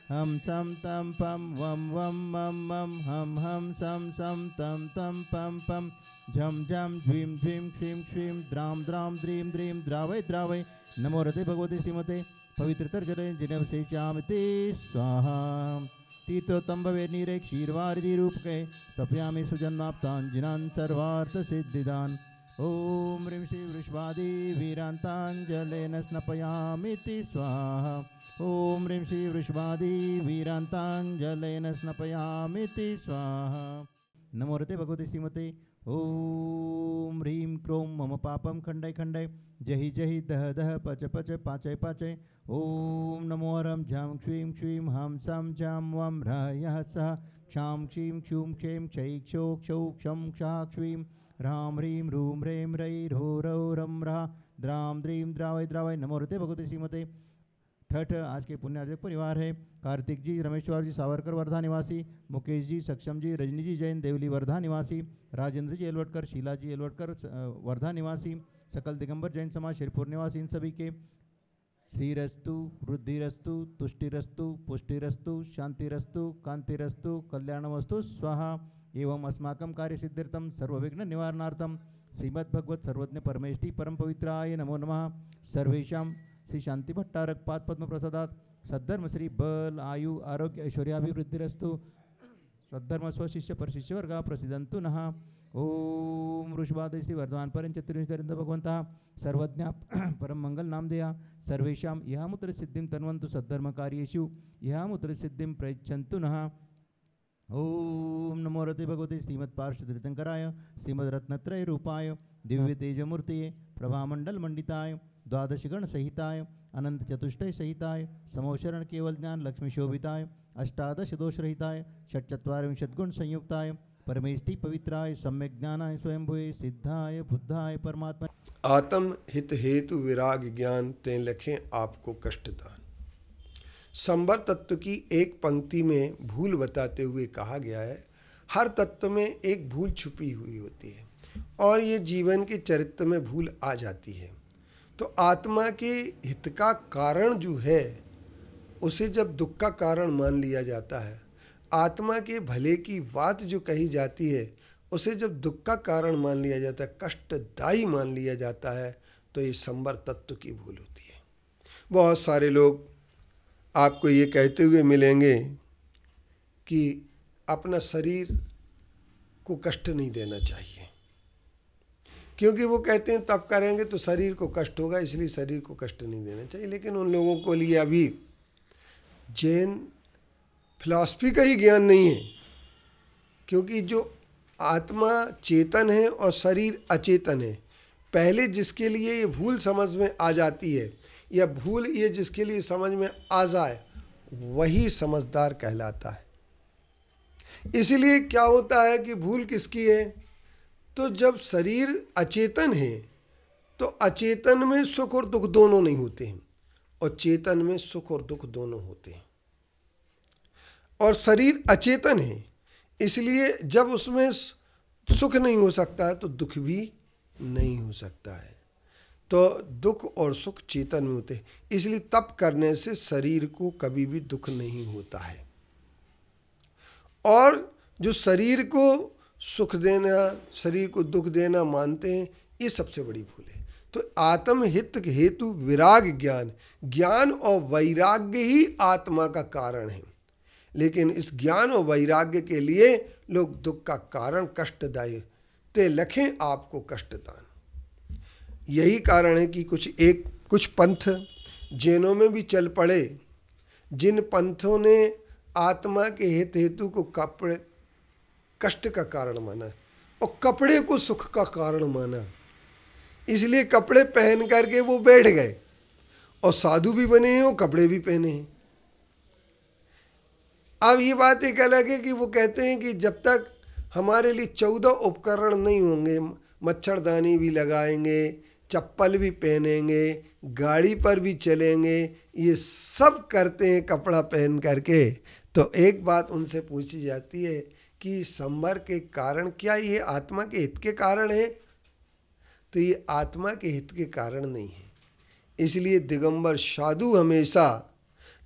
हम सम तम पम वम वम मम मम हम सम तम तम पम पम झम झम झ्वीं झ्वीं क्ष्वीं क्ष्वीं द्राम द्राम द्रीं द्रीं द्रावय द्रावय नमो रते भगवते श्रीमते पवित्रतर जले जिनवशेषामिति स्वाहा तीर्थोत्तम भवे नीरे क्षीरवारिधि रूपके तप्यामि सुजन्माप्ताञ्जिनान् सर्वार्थसिद्धिदान् ओम ह्रीं श्री वृषभादि वीरांतांजलेन स्नपयामीति स्वाहा ओम ह्रीं श्री वृषभादि वीरांतांजलेन स्नपयामीति स्वाहा नमो रते भगवते श्रीमते ओम ह्रीं क्रों मम पापम खंडय खंडय जहि जहि दह दह पच पच पाचय पाचय ओम नमो हरम झं क्ष्वीं क्ष्वीं हम सम झं वम ह्रयः सः क्षां क्षीं क्षूं क्षें क्षै क्षौ क्षौ क्षं क्षः क्ष्वीं ह्रां ह्रीं रूं ह्रें रैर्हो रौ रं रा द्राम द्रीं द्रावय द्रावय नमो रते भगवते श्रीमते ठठ आज के पुण्यार्जक परिवार है कार्तिक जी, रमेश्वर जी सावरकर वर्धा निवासी, मुकेश जी, सक्षम जी, रजनी जी जैन देवली वर्धा निवासी, राजेंद्र जी एलवटकर, शीला जी एलवटकर वर्धा निवासी, सकल दिगंबर जैन समाज शिरपुर निवासी, इन सभी के श्रीरस्तु वृद्धिरस्तु तुष्टिरस्तु पुष्टिरस्तु शांतिरस्तु कांतिरस्तु कल्याणमस्तु स्वाहा एवं अस्माकं कार्य सिद्ध्यर्थम सर्वविघ्न निवारणार्थम श्रीमद्भगवत सर्वज्ञ परमेष्टि परम पवित्राय नमो नमः। सर्वेषां श्री शांति भट्टारक पाद पद्म प्रसादात सद्धर्म श्री बल आयु आरोग्य ऐश्वर्याभिवृद्धिरस्तु सद्धर्म स्वशिष्य परशिष्य वर्गा प्रसिद्धंतु नः। ओम वृषभादि श्री वर्धमान परं चतुर्विंशतिरन्त भगवन्तः सर्वज्ञ परम मंगल नामधेया सर्वेषां इहामुत्र सिद्धिं तन्वन्तु सद्धर्म कार्येषु इहामुत्र सिद्धिं प्रयच्छन्तु नः। ओम नमो रते भगवते श्रीमद् पार्श्व तीर्थंकराय श्रीमद् रत्नत्रय रूपाय दिव्य तेजमूर्तिये प्रभामंडल मंडिताय द्वादश गण सहिताय अनंत चतुष्टय सहिताय समोशरण केवल ज्ञान लक्ष्मी शोभिताय अष्टादश दोष रहिताय षट्चत्वारिंशत् गुण संयुक्ताय परमेष्टि पवित्राय सम्यक ज्ञानाय स्वयंभुवे सिद्धाय बुद्धाय परमात्मा आत्म हित हेतु विराग ज्ञान ते लखें आपको कष्टदान। संवर तत्व की एक पंक्ति में भूल बताते हुए कहा गया है, हर तत्व में एक भूल छुपी हुई होती है और ये जीवन के चरित्र में भूल आ जाती है। तो आत्मा के हित का कारण जो है उसे जब दुख का कारण मान लिया जाता है, आत्मा के भले की बात जो कही जाती है उसे जब दुख का कारण मान लिया जाता है, कष्टदायी मान लिया जाता है, तो ये संवर तत्व की भूल होती है। बहुत सारे लोग आपको ये कहते हुए मिलेंगे कि अपना शरीर को कष्ट नहीं देना चाहिए, क्योंकि वो कहते हैं तब करेंगे तो शरीर को कष्ट होगा, इसलिए शरीर को कष्ट नहीं देना चाहिए। लेकिन उन लोगों को लिए अभी जैन फिलॉसफी का ही ज्ञान नहीं है, क्योंकि जो आत्मा चेतन है और शरीर अचेतन है, पहले जिसके लिए ये भूल समझ में आ जाती है या भूल ये जिसके लिए समझ में आ जाए वही समझदार कहलाता है। इसलिए क्या होता है कि भूल किसकी है, तो जब शरीर अचेतन है तो अचेतन में सुख और दुख दोनों नहीं होते हैं और चेतन में सुख और दुख दोनों होते हैं। और शरीर अचेतन है, इसलिए जब उसमें सुख नहीं हो सकता है तो दुख भी नहीं हो सकता है। तो दुख और सुख चेतन में होते हैं, इसलिए तप करने से शरीर को कभी भी दुख नहीं होता है। और जो शरीर को सुख देना, शरीर को दुख देना मानते हैं, ये सबसे बड़ी भूल है। तो आत्महित हेतु विराग ज्ञान, ज्ञान और वैराग्य ही आत्मा का कारण है। लेकिन इस ज्ञान और वैराग्य के लिए लोग दुख का कारण कष्टदायी ते लखें आपको कष्टदान। यही कारण है कि कुछ पंथ जैनों में भी चल पड़े, जिन पंथों ने आत्मा के हित हेतु को कपड़े कष्ट का कारण माना और कपड़े को सुख का कारण माना, इसलिए कपड़े पहन करके वो बैठ गए और साधु भी बने हैं और कपड़े भी पहने हैं। अब ये बात एक अलग है कि वो कहते हैं कि जब तक हमारे लिए 14 उपकरण नहीं होंगे, मच्छरदानी भी लगाएंगे, चप्पल भी पहनेंगे, गाड़ी पर भी चलेंगे, ये सब करते हैं कपड़ा पहन करके, तो एक बात उनसे पूछी जाती है कि संवर के कारण क्या ये आत्मा के हित के कारण है? तो ये आत्मा के हित के कारण नहीं है। इसलिए दिगंबर साधु हमेशा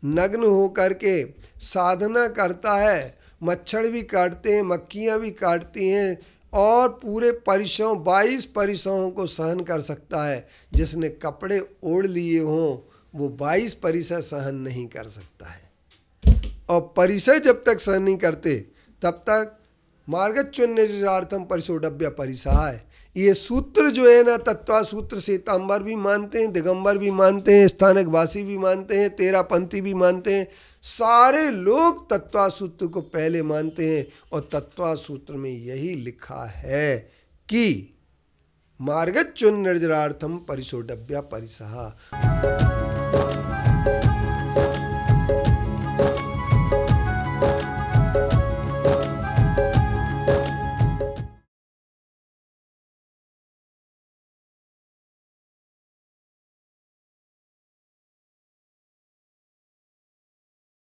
नग्न होकर के साधना करता है, मच्छर भी काटते हैं, मक्खियाँ भी काटती हैं और पूरे परिसरों 22 परिसरों को सहन कर सकता है। जिसने कपड़े ओढ़ लिए हों वो 22 परिसर सहन नहीं कर सकता है। और परिसर जब तक सहन नहीं करते तब तक मार्गच्युन्नरार्थम परिसोडव्य परिसहाय। ये सूत्र जो है ना, तत्वा सूत्र श्वेतांबर भी मानते हैं, दिगंबर भी मानते हैं, स्थानकवासी भी मानते हैं, तेरापंथी भी मानते हैं। सारे लोग तत्वा सूत्र को पहले मानते हैं और तत्वा सूत्र में यही लिखा है कि मार्गच्युन्नरार्थम परिसोडव्य परिसहा।